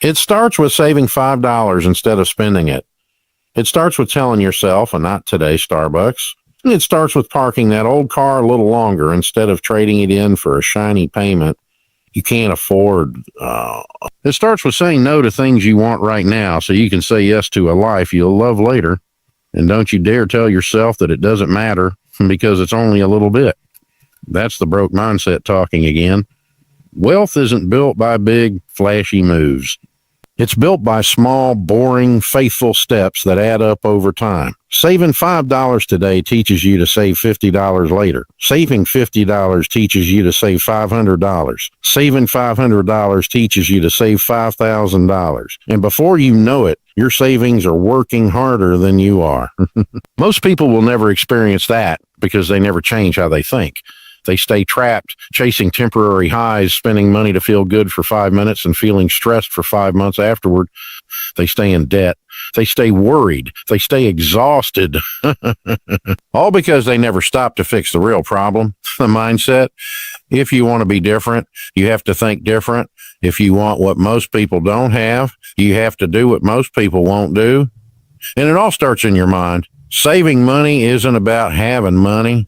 It starts with saving $5 instead of spending it. It starts with telling yourself, and not today, Starbucks. It starts with parking that old car a little longer instead of trading it in for a shiny payment you can't afford. It starts with saying no to things you want right now so you can say yes to a life you'll love later. And don't you dare tell yourself that it doesn't matter because it's only a little bit. That's the broke mindset talking again. Wealth isn't built by big, flashy moves. It's built by small, boring, faithful steps that add up over time. Saving $5 today teaches you to save $50 later. Saving $50 teaches you to save $500. Saving $500 teaches you to save $5,000. And before you know it, your savings are working harder than you are. Most people will never experience that because they never change how they think. They stay trapped, chasing temporary highs, spending money to feel good for 5 minutes and feeling stressed for 5 months afterward. They stay in debt. They stay worried. They stay exhausted. All because they never stop to fix the real problem, the mindset. If you want to be different, you have to think different. If you want what most people don't have, you have to do what most people won't do. And it all starts in your mind. Saving money isn't about having money.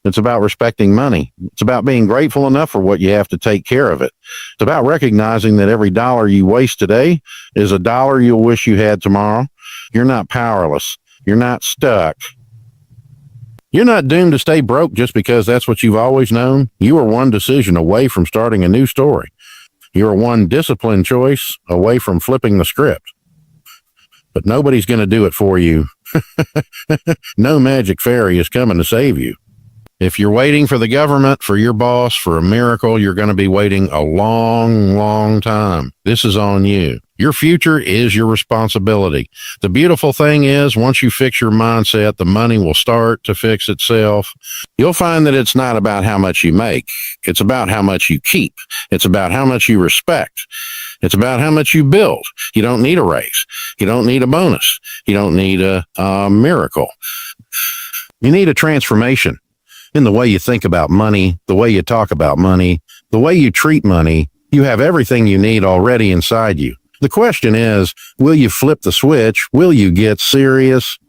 It's about respecting money. It's about being grateful enough for what you have to take care of it. It's about recognizing that every dollar you waste today is a dollar you'll wish you had tomorrow. You're not powerless. You're not stuck. You're not doomed to stay broke just because that's what you've always known. You are one decision away from starting a new story. You are one disciplined choice away from flipping the script. But nobody's going to do it for you. No magic fairy is coming to save you. If you're waiting for the government, for your boss, for a miracle, you're going to be waiting a long, long time. This is on you. Your future is your responsibility. The beautiful thing is, once you fix your mindset, the money will start to fix itself. You'll find that it's not about how much you make. It's about how much you keep. It's about how much you respect. It's about how much you build. You don't need a raise. You don't need a bonus. You don't need a miracle. You need a transformation in the way you think about money, the way you talk about money, the way you treat money. You have everything you need already inside you. The question is, will you flip the switch? Will you get serious?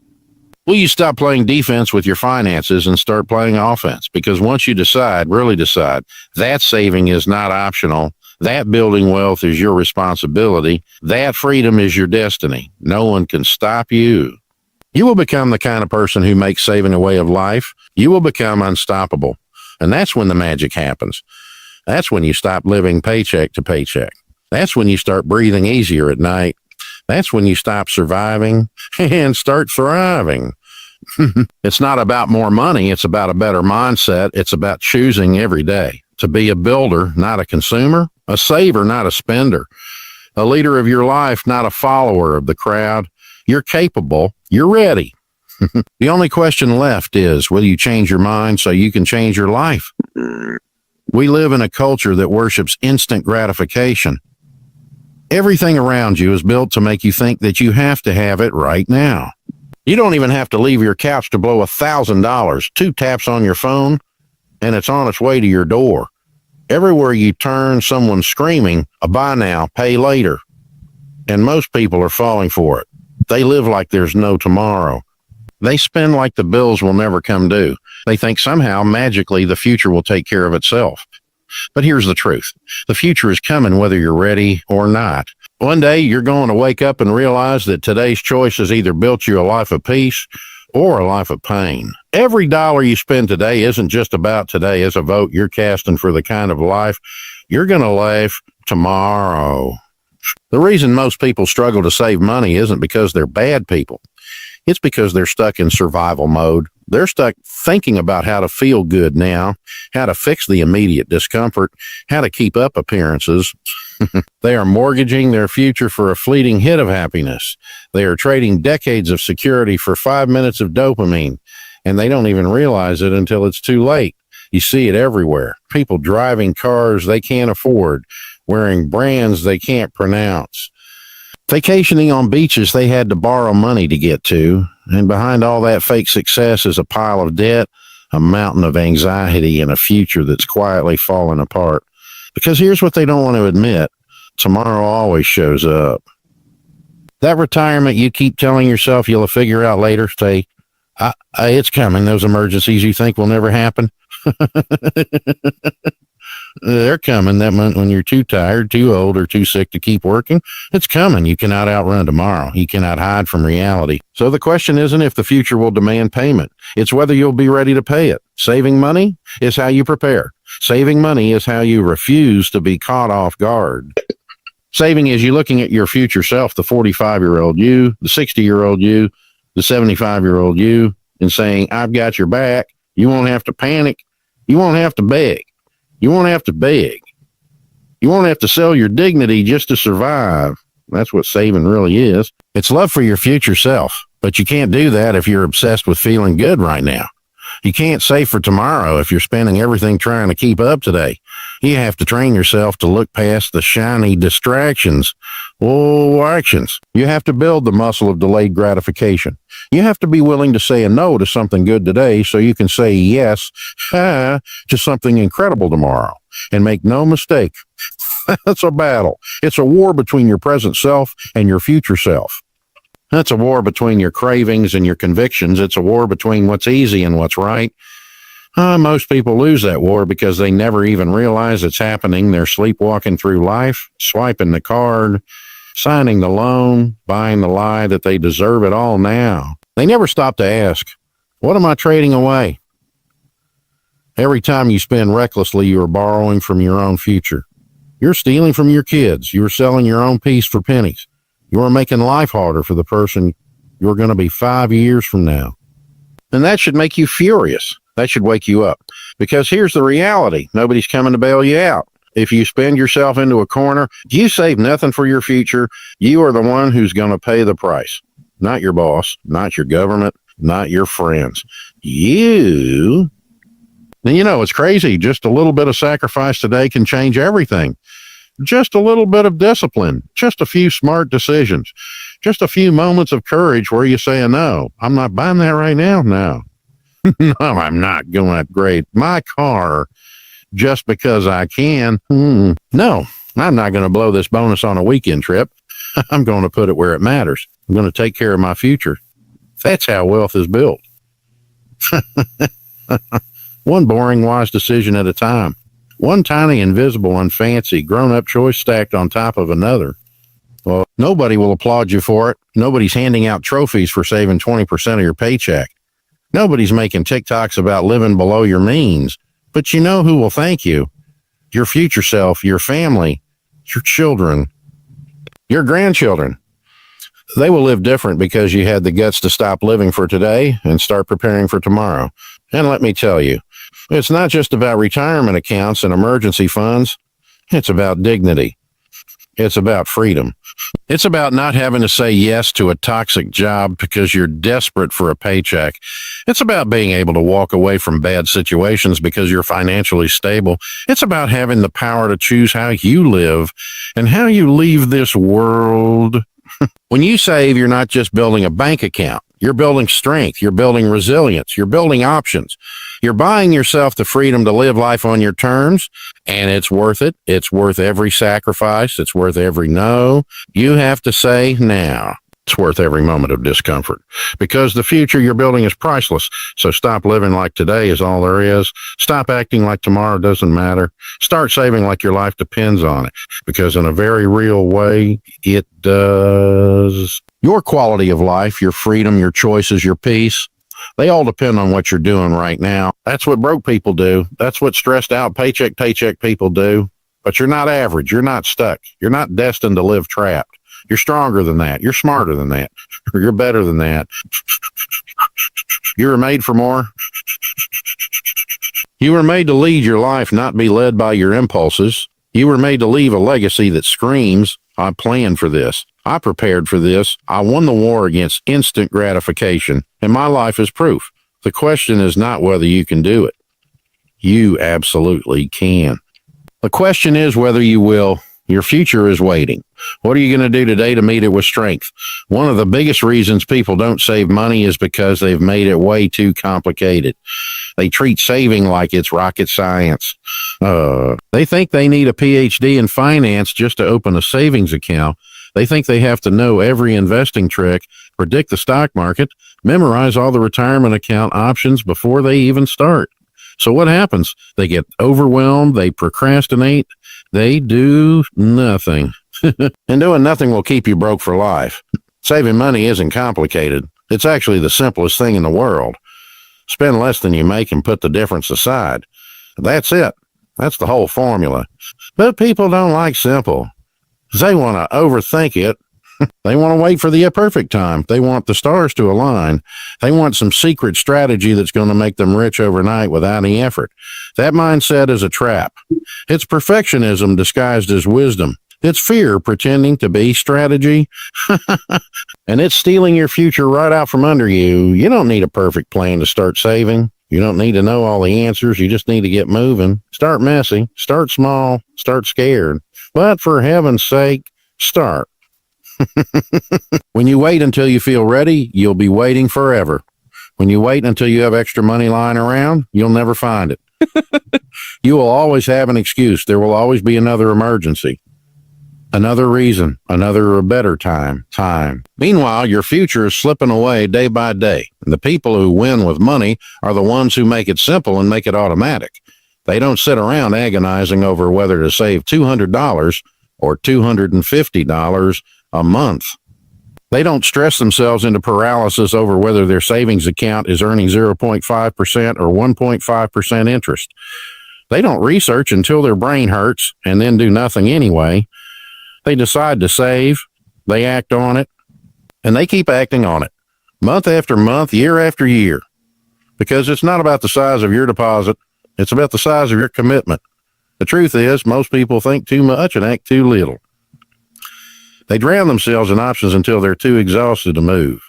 Will you stop playing defense with your finances and start playing offense? Because once you decide, really decide, that saving is not optional, that building wealth is your responsibility, that freedom is your destiny. No one can stop you. You will become the kind of person who makes saving a way of life. You will become unstoppable. And that's when the magic happens. That's when you stop living paycheck to paycheck. That's when you start breathing easier at night. That's when you stop surviving and start thriving. It's not about more money. It's about a better mindset. It's about choosing every day to be a builder, not a consumer, a saver, not a spender, a leader of your life, not a follower of the crowd. You're capable. You're ready. The only question left is, will you change your mind so you can change your life? We live in a culture that worships instant gratification. Everything around you is built to make you think that you have to have it right now. You don't even have to leave your couch to blow $1,000. 2 taps on your phone, and it's on its way to your door. Everywhere you turn, someone's screaming, a buy now, pay later. And most people are falling for it. They live like there's no tomorrow. They spend like the bills will never come due. They think somehow, magically, the future will take care of itself. But here's the truth. The future is coming whether you're ready or not. One day, you're going to wake up and realize that today's choice has either built you a life of peace or a life of pain. Every dollar you spend today isn't just about today. It's a vote you're casting for the kind of life you're going to live tomorrow. The reason most people struggle to save money isn't because they're bad people. It's because they're stuck in survival mode. They're stuck thinking about how to feel good now, how to fix the immediate discomfort, how to keep up appearances. They are mortgaging their future for a fleeting hit of happiness. They are trading decades of security for 5 minutes of dopamine, and they don't even realize it until it's too late. You see it everywhere. People driving cars they can't afford, wearing brands they can't pronounce, vacationing on beaches they had to borrow money to get to, and behind all that fake success is a pile of debt, a mountain of anxiety, and a future that's quietly falling apart. Because here's what they don't want to admit. Tomorrow always shows up. That retirement you keep telling yourself you'll figure out later, say, it's coming. Those emergencies you think will never happen. They're coming that month when you're too tired, too old, or too sick to keep working. It's coming. You cannot outrun tomorrow. You cannot hide from reality. So the question isn't if the future will demand payment. It's whether you'll be ready to pay it. Saving money is how you prepare. Saving money is how you refuse to be caught off guard. Saving is you looking at your future self, the 45-year-old you, the 60-year-old you, the 75-year-old you, and saying, I've got your back. You won't have to panic. You won't have to beg. You won't have to beg. You won't have to sell your dignity just to survive. That's what saving really is. It's love for your future self, but you can't do that if you're obsessed with feeling good right now. You can't save for tomorrow if you're spending everything trying to keep up today. You have to train yourself to look past the shiny distractions or actions. You have to build the muscle of delayed gratification. You have to be willing to say a no to something good today so you can say yes to something incredible tomorrow. And make no mistake, that's a battle. It's a war between your present self and your future self. That's a war between your cravings and your convictions. It's a war between what's easy and what's right. Most people lose that war because they never even realize it's happening. They're sleepwalking through life, swiping the card, signing the loan, buying the lie that they deserve it all now. They never stop to ask, what am I trading away? Every time you spend recklessly, you are borrowing from your own future. You're stealing from your kids. You're selling your own peace for pennies. You're making life harder for the person you're going to be 5 years from now. And that should make you furious. That should wake you up. Because here's the reality. Nobody's coming to bail you out. If you spend yourself into a corner, you save nothing for your future. You are the one who's going to pay the price. Not your boss, not your government, not your friends. You. And you know, it's crazy. Just a little bit of sacrifice today can change everything. Just a little bit of discipline, just a few smart decisions, just a few moments of courage where you say, no, I'm not buying that right now. No, no, I'm not going to upgrade my car just because I can. No, I'm not going to blow this bonus on a weekend trip. I'm going to put it where it matters. I'm going to take care of my future. That's how wealth is built. One boring, wise decision at a time. One tiny, invisible, unfancy, grown-up choice stacked on top of another. Well, nobody will applaud you for it. Nobody's handing out trophies for saving 20% of your paycheck. Nobody's making TikToks about living below your means. But you know who will thank you? Your future self, your family, your children, your grandchildren. They will live different because you had the guts to stop living for today and start preparing for tomorrow. And let me tell you, it's not just about retirement accounts and emergency funds. It's about dignity. It's about freedom. It's about not having to say yes to a toxic job because you're desperate for a paycheck. It's about being able to walk away from bad situations because you're financially stable. It's about having the power to choose how you live and how you leave this world. When you save, you're not just building a bank account. You're building strength. You're building resilience. You're building options. You're buying yourself the freedom to live life on your terms, and it's worth it. It's worth every sacrifice. It's worth every no you have to say now. It's worth every moment of discomfort because the future you're building is priceless. So stop living like today is all there is. Stop acting like tomorrow doesn't matter. Start saving like your life depends on it because in a very real way, it does. Your quality of life, your freedom, your choices, your peace, they all depend on what you're doing right now. That's what broke people do. That's what stressed out paycheck people do. But you're not average. You're not stuck. You're not destined to live trapped. You're stronger than that. You're smarter than that. You're better than that. You were made for more. You were made to lead your life, not be led by your impulses. You were made to leave a legacy that screams, I planned for this. I prepared for this. I won the war against instant gratification, and my life is proof. The question is not whether you can do it. You absolutely can. The question is whether you will Your future is waiting. What are you going to do today to meet it with strength? One of the biggest reasons people don't save money is because they've made it way too complicated. They treat saving like it's rocket science. They think they need a PhD in finance just to open a savings account. They think they have to know every investing trick, predict the stock market, memorize all the retirement account options before they even start. So what happens? They get overwhelmed, they procrastinate, they do nothing. And doing nothing will keep you broke for life. Saving money isn't complicated. It's actually the simplest thing in the world. Spend less than you make and put the difference aside. That's it. That's the whole formula. But people don't like simple. They want to overthink it. They want to wait for the perfect time. They want the stars to align. They want some secret strategy that's going to make them rich overnight without any effort. That mindset is a trap. It's perfectionism disguised as wisdom. It's fear pretending to be strategy. And it's stealing your future right out from under you. You don't need a perfect plan to start saving. You don't need to know all the answers. You just need to get moving. Start messy. Start small. Start scared. But for heaven's sake, start. When you wait until you feel ready, you'll be waiting forever. When you wait until you have extra money lying around, you'll never find it. You will always have an excuse. There will always be another emergency, another reason, another better time. Meanwhile, your future is slipping away day by day. And the people who win with money are the ones who make it simple and make it automatic. They don't sit around agonizing over whether to save $200 or $250 a month. They don't stress themselves into paralysis over whether their savings account is earning 0.5% or 1.5% interest. They don't research until their brain hurts and then do nothing anyway. They decide to save, they act on it, and they keep acting on it, month after month, year after year, because it's not about the size of your deposit, it's about the size of your commitment. The truth is, most people think too much and act too little. They drown themselves in options until they're too exhausted to move.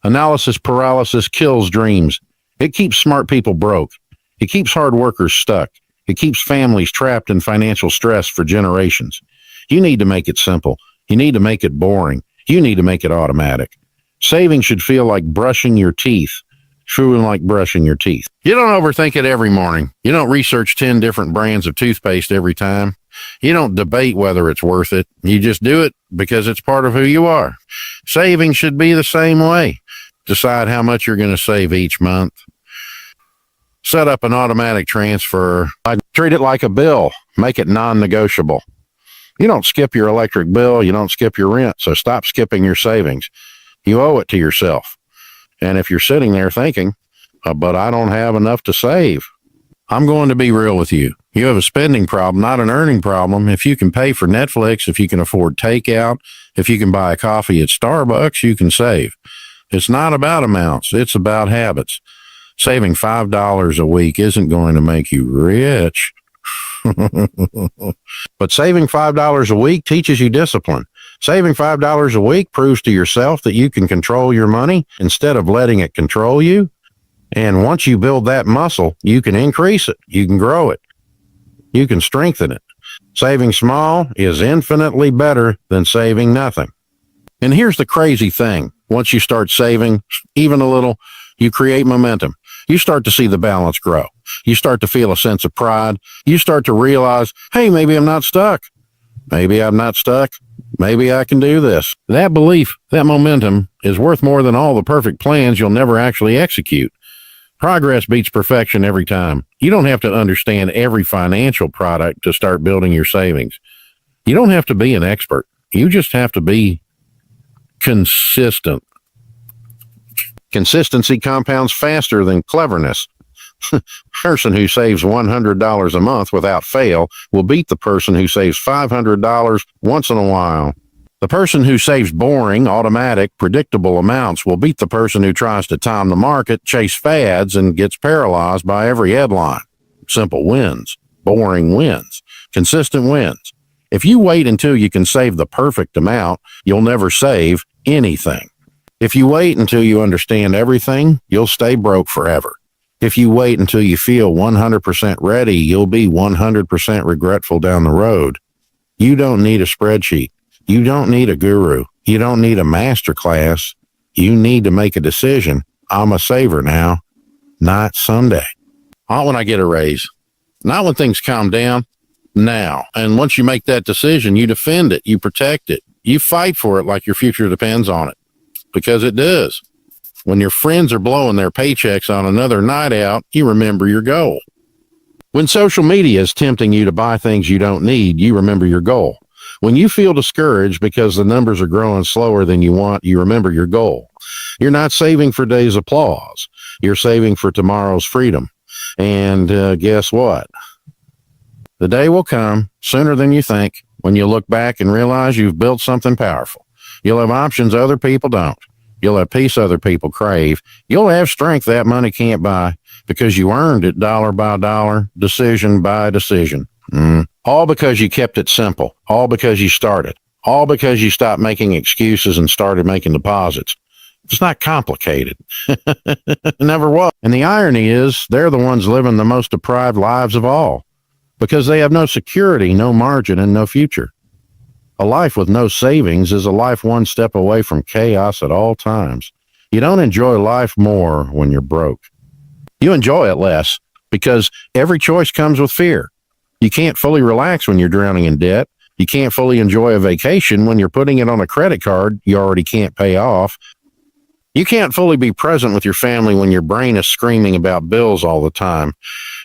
Analysis paralysis kills dreams. It keeps smart people broke. It keeps hard workers stuck. It keeps families trapped in financial stress for generations. You need to make it simple. You need to make it boring. You need to make it automatic. Saving should feel like brushing your teeth. Truly like brushing your teeth. You don't overthink it every morning. You don't research 10 different brands of toothpaste every time. You don't debate whether it's worth it. You just do it because it's part of who you are. Saving should be the same way. Decide how much you're going to save each month. Set up an automatic transfer. Treat it like a bill. Make it non-negotiable. You don't skip your electric bill. You don't skip your rent. So stop skipping your savings. You owe it to yourself. And if you're sitting there thinking, but I don't have enough to save, I'm going to be real with you. You have a spending problem, not an earning problem. If you can pay for Netflix, if you can afford takeout, if you can buy a coffee at Starbucks, you can save. It's not about amounts. It's about habits. Saving $5 a week isn't going to make you rich. But saving $5 a week teaches you discipline. Saving $5 a week proves to yourself that you can control your money instead of letting it control you. And once you build that muscle, you can increase it. You can grow it. You can strengthen it. Saving small is infinitely better than saving nothing. And here's the crazy thing. Once you start saving, even a little, you create momentum. You start to see the balance grow. You start to feel a sense of pride. You start to realize, hey, maybe I'm not stuck. Maybe I'm not stuck. Maybe I can do this. That belief, that momentum, is worth more than all the perfect plans you'll never actually execute. Progress beats perfection every time. You don't have to understand every financial product to start building your savings. You don't have to be an expert. You just have to be consistent. Consistency compounds faster than cleverness. The person who saves $100 a month without fail will beat the person who saves $500 once in a while. The person who saves boring, automatic, predictable amounts will beat the person who tries to time the market, chase fads, and gets paralyzed by every headline. Simple wins. Boring wins. Consistent wins. If you wait until you can save the perfect amount, you'll never save anything. If you wait until you understand everything, you'll stay broke forever. If you wait until you feel 100% ready, you'll be 100% regretful down the road. You don't need a spreadsheet. You don't need a guru. You don't need a master class. You need to make a decision. I'm a saver now, not someday. Not when I get a raise. Not when things calm down. Now. And once you make that decision, you defend it. You protect it. You fight for it like your future depends on it. Because it does. When your friends are blowing their paychecks on another night out, you remember your goal. When social media is tempting you to buy things you don't need, you remember your goal. When you feel discouraged because the numbers are growing slower than you want, you remember your goal. You're not saving for today's applause. You're saving for tomorrow's freedom. And guess what? The day will come sooner than you think when you look back and realize you've built something powerful. You'll have options other people don't. You'll have peace other people crave. You'll have strength that money can't buy because you earned it dollar by dollar, decision by decision. All because you kept it simple. All because you started. All because you stopped making excuses and started making deposits. It's not complicated. It never was. And the irony is they're the ones living the most deprived lives of all because they have no security, no margin, and no future. A life with no savings is a life one step away from chaos at all times. You don't enjoy life more when you're broke. You enjoy it less because every choice comes with fear. You can't fully relax when you're drowning in debt. You can't fully enjoy a vacation when you're putting it on a credit card you already can't pay off. You can't fully be present with your family when your brain is screaming about bills all the time.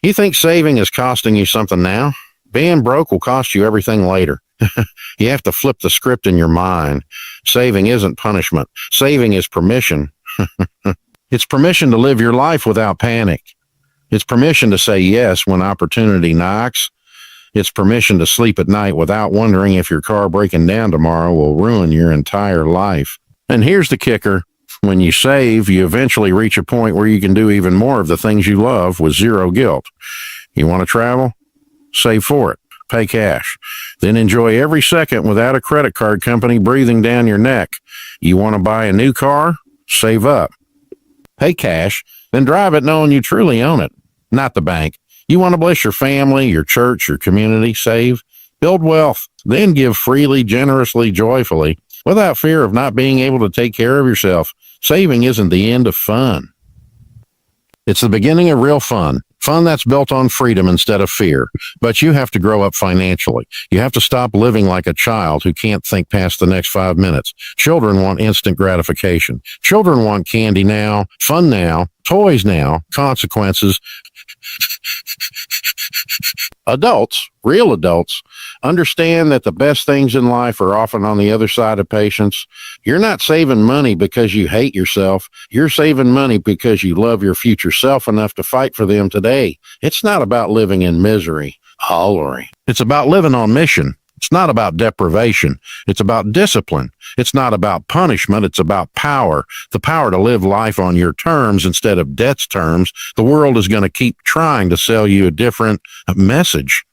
You think saving is costing you something now? Being broke will cost you everything later. You have to flip the script in your mind. Saving isn't punishment. Saving is permission. It's permission to live your life without panic. It's permission to say yes when opportunity knocks. It's permission to sleep at night without wondering if your car breaking down tomorrow will ruin your entire life. And here's the kicker. When you save, you eventually reach a point where you can do even more of the things you love with zero guilt. You want to travel? Save for it. Pay cash. Then enjoy every second without a credit card company breathing down your neck. You want to buy a new car? Save up. Pay cash, then drive it knowing you truly own it, not the bank. You want to bless your family, your church, your community, save, build wealth, then give freely, generously, joyfully, without fear of not being able to take care of yourself. Saving isn't the end of fun. It's the beginning of real fun. Fun that's built on freedom instead of fear. But you have to grow up financially. You have to stop living like a child who can't think past the next 5 minutes. Children want instant gratification. Children want candy now, fun now, toys now, consequences. Adults, real adults, understand that the best things in life are often on the other side of patience. You're not saving money because you hate yourself. You're saving money because you love your future self enough to fight for them today. It's not about living in misery, hollering. It's about living on mission. It's not about deprivation. It's about discipline. It's not about punishment. It's about power. The power to live life on your terms instead of debt's terms. The world is going to keep trying to sell you a different message.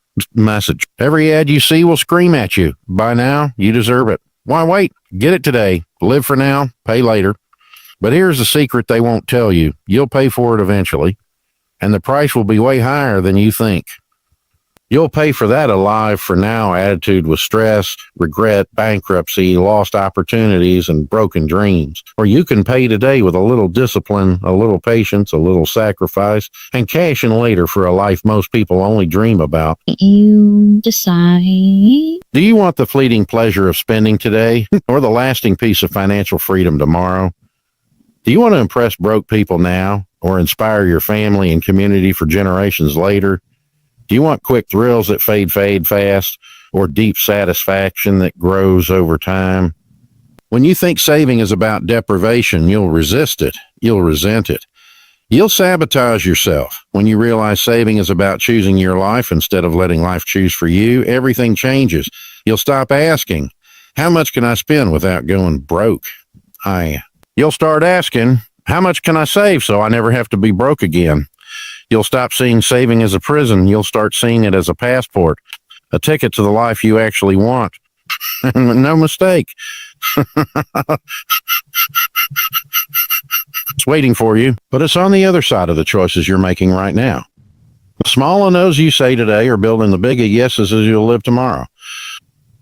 Every ad you see will scream at you. By now, you deserve it. Why wait? Get it today. Live for now, pay later. But here's the secret they won't tell you. You'll pay for it eventually, and the price will be way higher than you think. You'll pay for that alive for now attitude with stress, regret, bankruptcy, lost opportunities, and broken dreams. Or you can pay today with a little discipline, a little patience, a little sacrifice, and cash in later for a life most people only dream about. You decide. Do you want the fleeting pleasure of spending today or the lasting peace of financial freedom tomorrow? Do you want to impress broke people now or inspire your family and community for generations later? Do you want quick thrills that fade fast, or deep satisfaction that grows over time? When you think saving is about deprivation, you'll resist it. You'll resent it. You'll sabotage yourself. When you realize saving is about choosing your life instead of letting life choose for you, everything changes. You'll stop asking, how much can I spend without going broke? You'll start asking, how much can I save so I never have to be broke again? You'll stop seeing saving as a prison. You'll start seeing it as a passport, a ticket to the life you actually want. No mistake. It's waiting for you, but it's on the other side of the choices you're making right now. The small no's you say today are building the bigger yeses as you'll live tomorrow.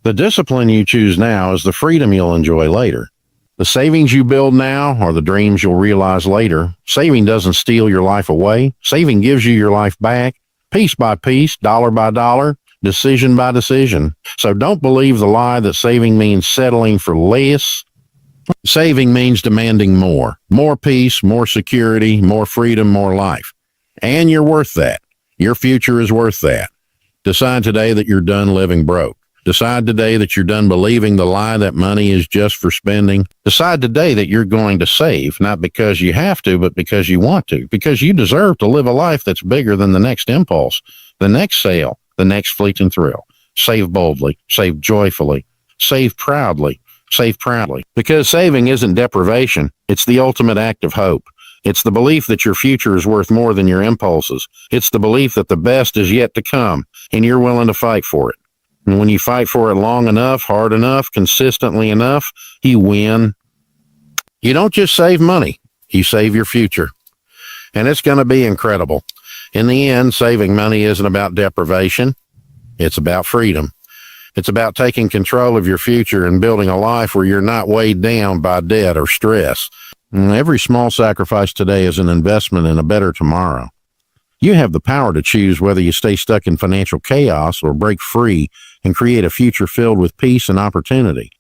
The discipline you choose now is the freedom you'll enjoy later. The savings you build now are the dreams you'll realize later. Saving doesn't steal your life away. Saving gives you your life back, piece by piece, dollar by dollar, decision by decision. So don't believe the lie that saving means settling for less. Saving means demanding more. More peace, more security, more freedom, more life. And you're worth that. Your future is worth that. Decide today that you're done living broke. Decide today that you're done believing the lie that money is just for spending. Decide today that you're going to save, not because you have to, but because you want to, because you deserve to live a life that's bigger than the next impulse, the next sale, the next fleeting thrill. Save boldly, save joyfully, save proudly, save proudly. Because saving isn't deprivation. It's the ultimate act of hope. It's the belief that your future is worth more than your impulses. It's the belief that the best is yet to come, and you're willing to fight for it. And when you fight for it long enough, hard enough, consistently enough, you win. You don't just save money, you save your future. And it's going to be incredible. In the end, saving money isn't about deprivation. It's about freedom. It's about taking control of your future and building a life where you're not weighed down by debt or stress. And every small sacrifice today is an investment in a better tomorrow. You have the power to choose whether you stay stuck in financial chaos or break free and create a future filled with peace and opportunity.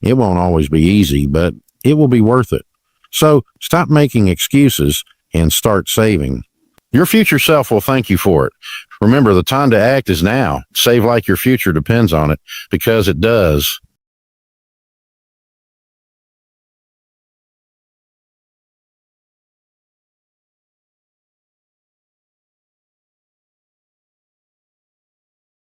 It won't always be easy, but it will be worth it. So stop making excuses and start saving. Your future self will thank you for it. Remember, the time to act is now. Save like your future depends on it, because it does.